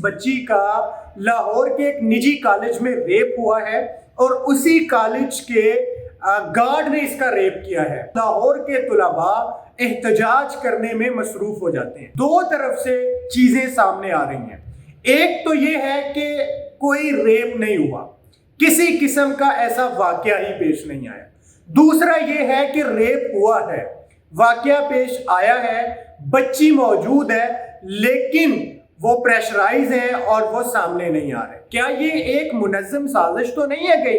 بچی کا لاہور کے ایک نجی کالج میں ریپ ہوا ہے اور اسی کالج کے گارڈ نے اس کا ریپ کیا ہے۔ لاہور کے طلباء احتجاج کرنے میں مصروف ہو جاتے ہیں۔ دو طرف سے چیزیں سامنے آ رہی ہیں۔ ایک تو یہ ہے کہ کوئی ریپ نہیں ہوا، کسی قسم کا ایسا واقعہ ہی پیش نہیں آیا۔ دوسرا یہ ہے کہ ریپ ہوا ہے، واقعہ پیش آیا ہے، بچی موجود ہے، لیکن وہ پریشرائز ہیں اور وہ سامنے نہیں آ رہے۔ کیا یہ ایک منظم سازش تو نہیں ہے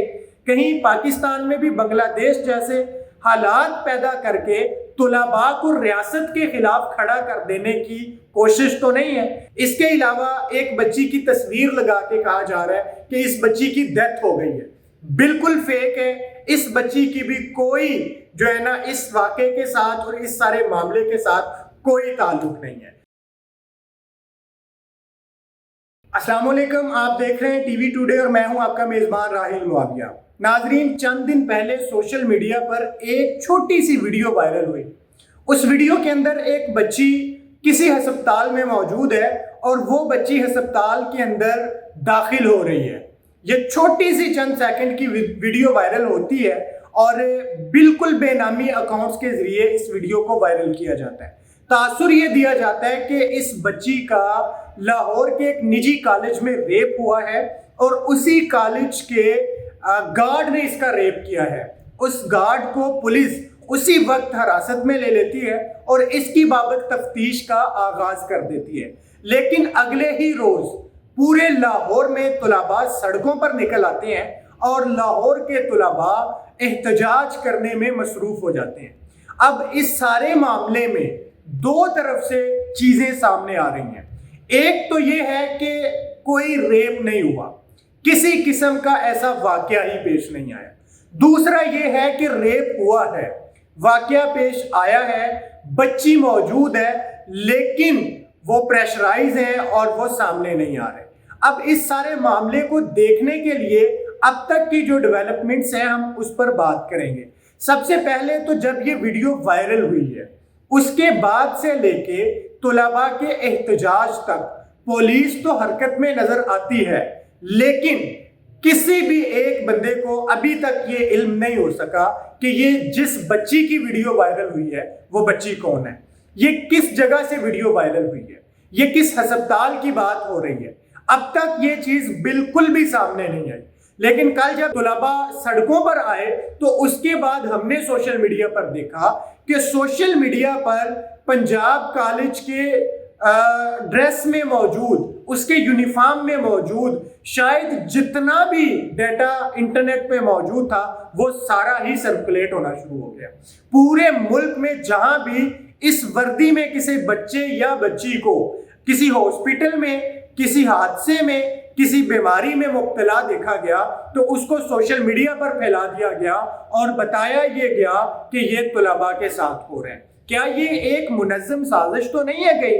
کہیں پاکستان میں بھی بنگلہ دیش جیسے حالات پیدا کر کے طلباء کو ریاست کے خلاف کھڑا کر دینے کی کوشش تو نہیں ہے؟ اس کے علاوہ ایک بچی کی تصویر لگا کے کہا جا رہا ہے کہ اس بچی کی ڈیتھ ہو گئی ہے، بالکل فیک ہے۔ اس بچی کی بھی کوئی جو ہے نا اس واقعے کے ساتھ اور اس سارے معاملے کے ساتھ کوئی تعلق نہیں ہے۔ السلام علیکم، آپ دیکھ رہے ہیں ٹی وی ٹوڈے اور میں ہوں آپ کا میزبان راحیل معاویہ۔ ناظرین، چند دن پہلے سوشل میڈیا پر ایک چھوٹی سی ویڈیو وائرل ہوئی۔ اس ویڈیو کے اندر ایک بچی کسی ہسپتال میں موجود ہے اور وہ بچی ہسپتال کے اندر داخل ہو رہی ہے۔ یہ چھوٹی سی چند سیکنڈ کی ویڈیو وائرل ہوتی ہے اور بالکل بے نامی اکاؤنٹس کے ذریعے اس ویڈیو کو وائرل کیا جاتا ہے۔ تاثر یہ دیا جاتا ہے کہ اس بچی کا لاہور کے ایک نجی کالج میں ریپ ہوا ہے اور اسی کالج کے گارڈ نے اس کا ریپ کیا ہے۔ اس گارڈ کو پولیس اسی وقت حراست میں لے لیتی ہے اور اس کی بابت تفتیش کا آغاز کر دیتی ہے، لیکن اگلے ہی روز پورے لاہور میں طلباء سڑکوں پر نکل آتے ہیں اور لاہور کے طلباء احتجاج کرنے میں مصروف ہو جاتے ہیں۔ اب اس سارے معاملے میں دو طرف سے چیزیں سامنے آ رہی ہیں۔ ایک تو یہ ہے کہ کوئی ریپ نہیں ہوا، کسی قسم کا ایسا واقعہ ہی پیش نہیں آیا۔ دوسرا یہ ہے کہ ریپ ہوا ہے، واقعہ پیش آیا ہے، بچی موجود ہے، لیکن وہ پریشرائز ہیں اور وہ سامنے نہیں آ رہے۔ اب اس سارے معاملے کو دیکھنے کے لیے اب تک کی جو ڈیولپمنٹس ہیں ہم اس پر بات کریں گے۔ سب سے پہلے تو جب یہ ویڈیو وائرل ہوئی ہے اس کے بعد سے لے کے طلباء کے احتجاج تک پولیس تو حرکت میں نظر آتی ہے، لیکن کسی بھی ایک بندے کو ابھی تک یہ علم نہیں ہو سکا کہ یہ جس بچی کی ویڈیو وائرل ہوئی ہے وہ بچی کون ہے، یہ کس جگہ سے ویڈیو وائرل ہوئی ہے، یہ کس ہسپتال کی بات ہو رہی ہے۔ اب تک یہ چیز بالکل بھی سامنے نہیں آئی، لیکن کل جب طلباء سڑکوں پر آئے تو اس کے بعد ہم نے سوشل میڈیا پر دیکھا کہ سوشل میڈیا پر پنجاب کالج کے ڈریس میں موجود، اس کے یونیفارم میں موجود شاید جتنا بھی ڈیٹا انٹرنیٹ پہ موجود تھا وہ سارا ہی سرکولیٹ ہونا شروع ہو گیا۔ پورے ملک میں جہاں بھی اس وردی میں کسی بچے یا بچی کو کسی ہاسپٹل میں، کسی حادثے میں، کسی بیماری میں مبتلا دیکھا گیا تو اس کو سوشل میڈیا پر پھیلا دیا گیا اور بتایا یہ گیا کہ یہ طلباء کے ساتھ ہو رہے ہیں۔ کیا یہ ایک منظم سازش تو نہیں ہے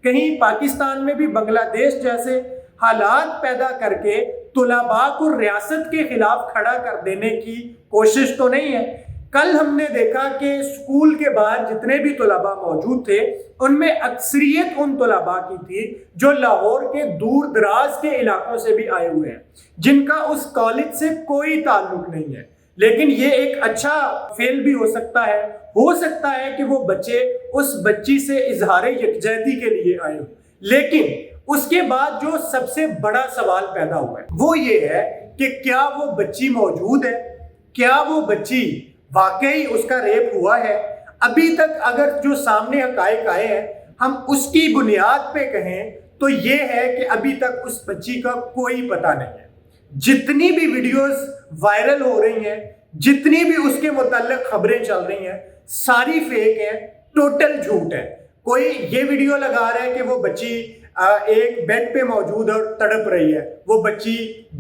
کہیں پاکستان میں بھی بنگلہ دیش جیسے حالات پیدا کر کے طلباء کو ریاست کے خلاف کھڑا کر دینے کی کوشش تو نہیں ہے؟ کل ہم نے دیکھا کہ اسکول کے باہر جتنے بھی طلباء موجود تھے ان میں اکثریت ان طلباء کی تھی جو لاہور کے دور دراز کے علاقوں سے بھی آئے ہوئے ہیں، جن کا اس کالج سے کوئی تعلق نہیں ہے، لیکن یہ ایک اچھا فیل بھی ہو سکتا ہے کہ وہ بچے اس بچی سے اظہار یکجہتی کے لیے آئے ہوں۔ لیکن اس کے بعد جو سب سے بڑا سوال پیدا ہوا ہے وہ یہ ہے کہ کیا وہ بچی موجود ہے، کیا وہ بچی واقعی اس کا ریپ ہوا ہے؟ ابھی تک اگر جو سامنے حقائق آئے ہیں ہم اس کی بنیاد پہ کہیں تو یہ ہے کہ ابھی تک اس بچی کا کوئی پتہ نہیں ہے۔ جتنی بھی ویڈیوز وائرل ہو رہی ہیں، جتنی بھی اس کے متعلق خبریں چل رہی ہیں، ساری فیک ہیں، ٹوٹل جھوٹ ہے۔ کوئی یہ ویڈیو لگا رہا ہے کہ وہ بچی ایک بیڈ پہ موجود اور تڑپ رہی ہے، وہ بچی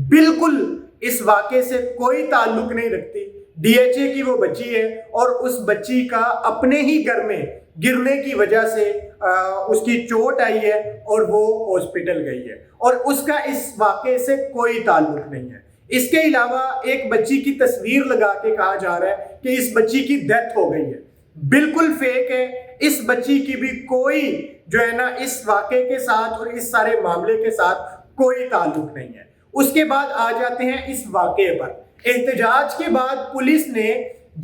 بالکل اس واقعے سے کوئی تعلق نہیں رکھتی، ڈی ایچ اے کی وہ بچی ہے اور اس بچی کا اپنے ہی گھر میں گرنے کی وجہ سے اس کی چوٹ آئی ہے اور وہ ہاسپٹل گئی ہے اور اس کا اس واقعے سے کوئی تعلق نہیں ہے۔ اس کے علاوہ ایک بچی کی تصویر لگا کے کہا جا رہا ہے کہ اس بچی کی ڈیتھ ہو گئی ہے، بالکل فیک ہے۔ اس بچی کی بھی کوئی جو ہے نا اس واقعے کے ساتھ اور اس سارے معاملے کے ساتھ کوئی تعلق نہیں ہے۔ اس کے بعد آ جاتے ہیں اس واقعے پر۔ احتجاج کے بعد پولیس نے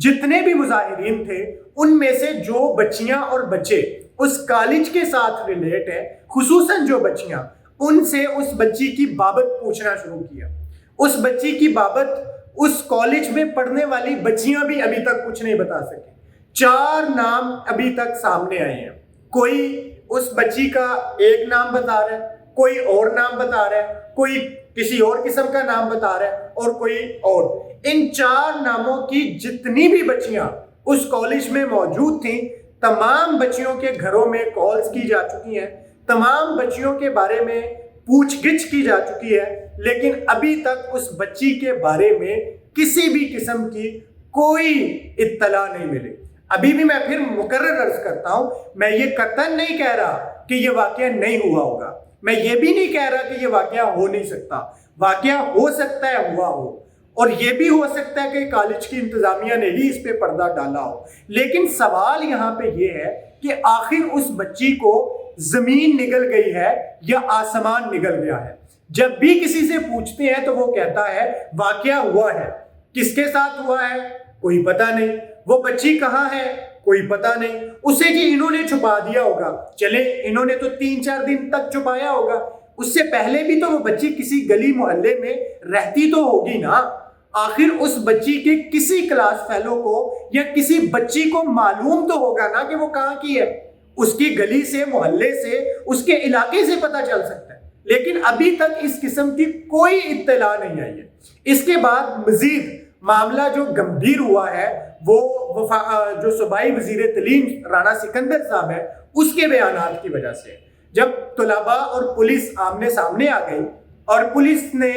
جتنے بھی مظاہرین تھے ان میں سے جو بچیاں اور بچے اس کالج کے ساتھ ریلیٹ ہیں، خصوصاً جو بچیاں، ان سے اس بچی کی بابت پوچھنا شروع کیا۔ اس بچی کی بابت اس کالج میں پڑھنے والی بچیاں بھی ابھی تک کچھ نہیں بتا سکیں۔ 4 نام ابھی تک سامنے آئے ہیں۔ کوئی اس بچی کا ایک نام بتا رہا ہے، کوئی اور نام بتا رہا ہے، کوئی کسی اور قسم کا نام بتا رہا ہے اور کوئی اور۔ ان 4 ناموں کی جتنی بھی بچیاں اس کالج میں موجود تھیں، تمام بچیوں کے گھروں میں کالز کی جا چکی ہیں، تمام بچیوں کے بارے میں پوچھ گچھ کی جا چکی ہے، لیکن ابھی تک اس بچی کے بارے میں کسی بھی قسم کی کوئی اطلاع نہیں ملی۔ ابھی بھی میں پھر مکرر عرض کرتا ہوں، میں یہ قطعاً نہیں کہہ رہا کہ یہ واقعہ نہیں ہوا ہوگا، میں یہ بھی نہیں کہہ رہا کہ یہ واقعہ ہو نہیں سکتا، واقعہ ہو سکتا ہے ہوا ہو، اور یہ بھی ہو سکتا ہے کہ کالج کی انتظامیہ نے ہی اس پہ پردہ ڈالا ہو۔ لیکن سوال یہاں پہ یہ ہے کہ آخر اس بچی کو زمین نگل گئی ہے یا آسمان نگل گیا ہے؟ جب بھی کسی سے پوچھتے ہیں تو وہ کہتا ہے واقعہ ہوا ہے۔ کس کے ساتھ ہوا ہے کوئی پتہ نہیں، وہ بچی کہاں ہے کوئی پتہ نہیں، اسے کہ انہوں نے چھپا دیا ہوگا، چلے انہوں نے تو 3-4 دن تک چھپایا ہوگا، اس سے پہلے بھی تو وہ بچی کسی گلی محلے میں رہتی تو ہوگی نا۔ آخر اس بچی کے کسی کلاس فیلو کو یا کسی بچی کو معلوم تو ہوگا نا کہ وہ کہاں کی ہے، اس کی گلی سے، محلے سے، اس کے علاقے سے پتہ چل سکتا ہے، لیکن ابھی تک اس قسم کی کوئی اطلاع نہیں آئی ہے۔ اس کے بعد مزید معاملہ جو گمبھیر ہوا ہے وہ جو صوبائی وزیر تعلیم رانا سکندر صاحب ہے، اس کے بیانات کی وجہ سے، جب طلباء اور پولیس آمنے سامنے آ گئی اور پولیس نے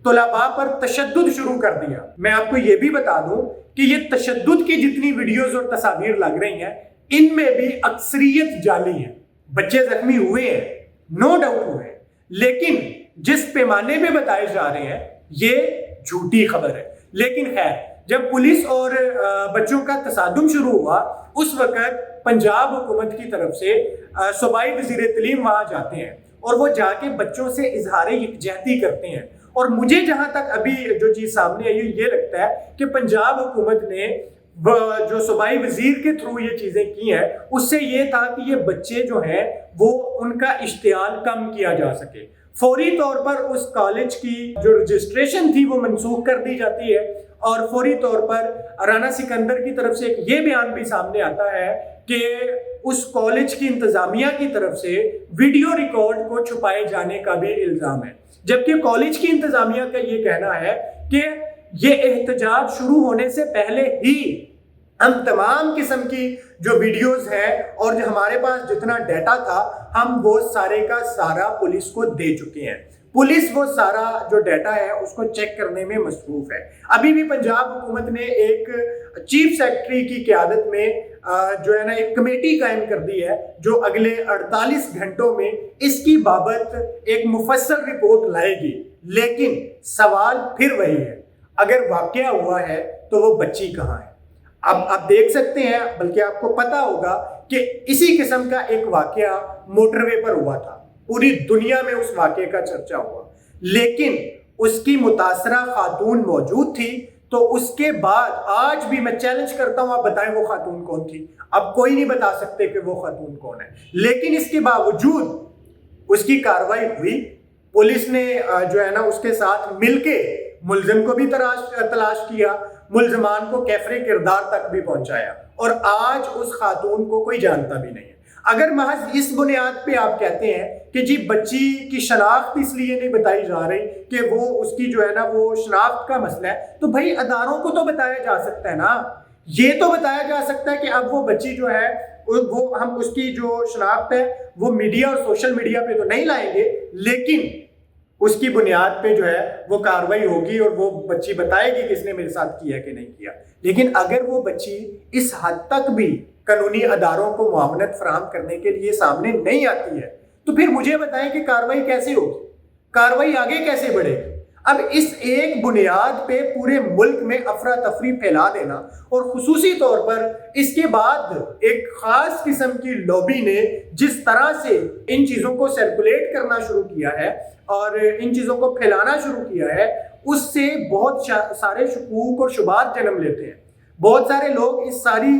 طلباء پر تشدد شروع کر دیا۔ میں آپ کو یہ بھی بتا دوں کہ یہ تشدد کی جتنی ویڈیوز اور تصاویر لگ رہی ہیں، ان میں بھی اکثریت جعلی ہیں۔ بچے زخمی ہوئے ہیں، نو ڈاؤٹ ہوئے ہیں، لیکن جس پیمانے پہ بتائے جا رہے ہیں یہ جھوٹی خبر ہے۔ لیکن خیر، جب پولیس اور بچوں کا تصادم شروع ہوا، اس وقت پنجاب حکومت کی طرف سے صوبائی وزیر تعلیم وہاں جاتے ہیں اور وہ جا کے بچوں سے اظہار یکجہتی کرتے ہیں، اور مجھے جہاں تک ابھی جو چیز سامنے آئی یہ لگتا ہے کہ پنجاب حکومت نے جو صوبائی وزیر کے تھرو یہ چیزیں کی ہیں، اس سے یہ تھا کہ یہ بچے جو ہیں وہ ان کا اشتعال کم کیا جا سکے۔ فوری طور پر اس کالج کی جو رجسٹریشن تھی وہ منسوخ کر دی جاتی ہے، اور فوری طور پر رانا سکندر کی طرف سے ایک یہ بیان بھی سامنے آتا ہے کہ اس کالج کی انتظامیہ کی طرف سے ویڈیو ریکارڈ کو چھپائے جانے کا بھی الزام ہے، جبکہ کالج کی انتظامیہ کا یہ کہنا ہے کہ یہ احتجاج شروع ہونے سے پہلے ہی ہم تمام قسم کی جو ویڈیوز ہیں اور جو ہمارے پاس جتنا ڈیٹا تھا ہم وہ سارے کا سارا پولیس کو دے چکے ہیں۔ پولیس وہ سارا جو ڈیٹا ہے اس کو چیک کرنے میں مصروف ہے۔ ابھی بھی پنجاب حکومت نے ایک چیف سیکرٹری کی قیادت میں جو ہے نا ایک کمیٹی قائم کر دی ہے جو اگلے 48 گھنٹوں میں اس کی بابت ایک مفصل رپورٹ لائے گی۔ لیکن سوال پھر وہی ہے، اگر واقعہ ہوا ہے تو وہ بچی کہاں ہے؟ اب آپ دیکھ سکتے ہیں، بلکہ آپ کو پتا ہوگا کہ اسی قسم کا ایک واقعہ موٹر وے پر ہوا تھا، پوری دنیا میں اس واقعے کا چرچا ہوا، لیکن اس کی متاثرہ خاتون موجود تھی، تو اس کے بعد آج بھی میں چیلنج کرتا ہوں آپ بتائیں وہ خاتون کون تھی؟ اب کوئی نہیں بتا سکتے کہ وہ خاتون کون ہے، لیکن اس کے باوجود اس کی کارروائی ہوئی، پولیس نے جو ہے نا اس کے ساتھ مل کے ملزم کو بھی تلاش کیا، ملزمان کو کیفر کردار تک بھی پہنچایا، اور آج اس خاتون کو کوئی جانتا بھی نہیں ہے۔ اگر محض اس بنیاد پہ آپ کہتے ہیں کہ جی بچی کی شناخت اس لیے نہیں بتائی جا رہی کہ وہ اس کی جو ہے نا وہ شناخت کا مسئلہ ہے، تو بھائی اداروں کو تو بتایا جا سکتا ہے نا، یہ تو بتایا جا سکتا ہے کہ اب وہ بچی جو ہے وہ ہم اس کی جو شناخت ہے وہ میڈیا اور سوشل میڈیا پہ تو نہیں لائیں گے، لیکن اس کی بنیاد پہ جو ہے وہ کاروائی ہوگی اور وہ بچی بتائے گی کہ اس نے میرے ساتھ کیا کہ نہیں کیا۔ لیکن اگر وہ بچی اس حد تک بھی قانونی اداروں کو معاونت فراہم کرنے کے لیے سامنے نہیں آتی ہے، تو پھر مجھے بتائیں کہ کاروائی کیسے ہوگی، کاروائی آگے کیسے بڑھے گی؟ اب اس ایک بنیاد پہ پورے ملک میں افراتفری پھیلا دینا، اور خصوصی طور پر اس کے بعد ایک خاص قسم کی لابی نے جس طرح سے ان چیزوں کو سرکولیٹ کرنا شروع کیا ہے اور ان چیزوں کو پھیلانا شروع کیا ہے، اس سے بہت سارے شکوک اور شبہات جنم لیتے ہیں۔ بہت سارے لوگ اس ساری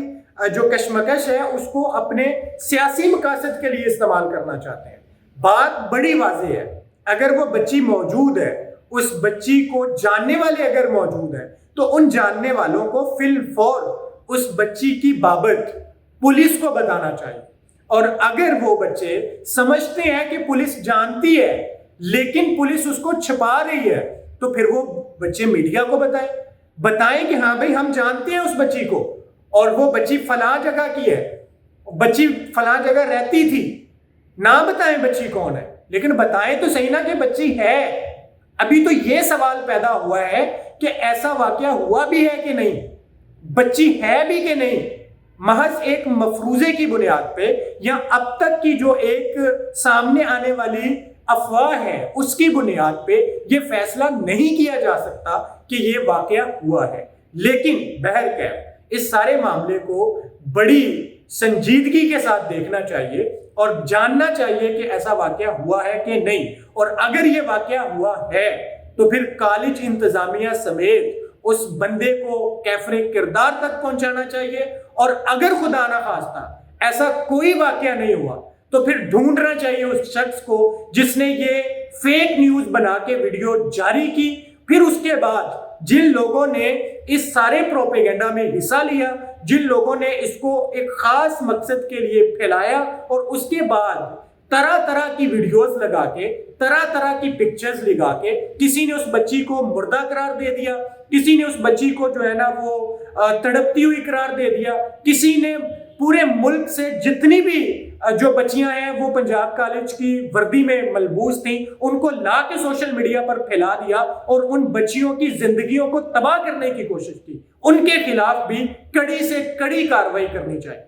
جو کشمکش ہے اس کو اپنے سیاسی مقاصد کے لیے استعمال کرنا چاہتے ہیں۔ بات بڑی واضح ہے، اگر وہ بچی موجود ہے، اس بچی کو جاننے والے اگر موجود ہیں، تو ان جاننے والوں کو فی الفور اس بچی کی بابت پولیس کو بتانا چاہیے، اور اگر وہ بچے سمجھتے ہیں کہ پولیس جانتی ہے لیکن پولیس اس کو چھپا رہی ہے، تو پھر وہ بچے میڈیا کو بتائیں کہ ہاں بھائی ہم جانتے ہیں اس بچی کو، اور وہ بچی فلاں جگہ کی ہے، بچی فلاں جگہ رہتی تھی۔ نہ بتائیں بچی کون ہے، لیکن بتائیں تو صحیح نا کہ بچی ہے۔ ابھی تو یہ سوال پیدا ہوا ہے کہ ایسا واقعہ ہوا بھی ہے کہ نہیں، بچی ہے بھی کہ نہیں۔ محض ایک مفروضے کی بنیاد پہ یا اب تک کی جو ایک سامنے آنے والی افواہ ہے اس کی بنیاد پہ یہ فیصلہ نہیں کیا جا سکتا کہ یہ واقعہ ہوا ہے۔ لیکن بہرکیف اس سارے معاملے کو بڑی سنجیدگی کے ساتھ دیکھنا چاہیے اور جاننا چاہیے کہ ایسا واقعہ ہوا ہے کہ نہیں، اور اگر یہ واقعہ ہوا ہے تو پھر کالج انتظامیہ سمیت اس بندے کو کیفر کردار تک پہنچانا چاہیے، اور اگر خدا نہ خواستہ ایسا کوئی واقعہ نہیں ہوا تو پھر ڈھونڈنا چاہیے اس شخص کو جس نے یہ فیک نیوز بنا کے ویڈیو جاری کی۔ پھر اس کے بعد جن لوگوں نے اس سارے پروپیگنڈا میں حصہ لیا، جن لوگوں نے اس کو ایک خاص مقصد کے لیے پھیلایا، اور اس کے بعد طرح طرح کی ویڈیوز لگا کے، طرح طرح کی پکچرز لگا کے، کسی نے اس بچی کو مردہ قرار دے دیا، کسی نے اس بچی کو جو ہے نا وہ تڑپتی ہوئی قرار دے دیا، کسی نے پورے ملک سے جتنی بھی جو بچیاں ہیں وہ پنجاب کالج کی وردی میں ملبوس تھیں ان کو لا کے سوشل میڈیا پر پھیلا دیا، اور ان بچیوں کی زندگیوں کو تباہ کرنے کی کوشش کی۔ ان کے خلاف بھی کڑی سے کڑی کارروائی کرنی چاہیے۔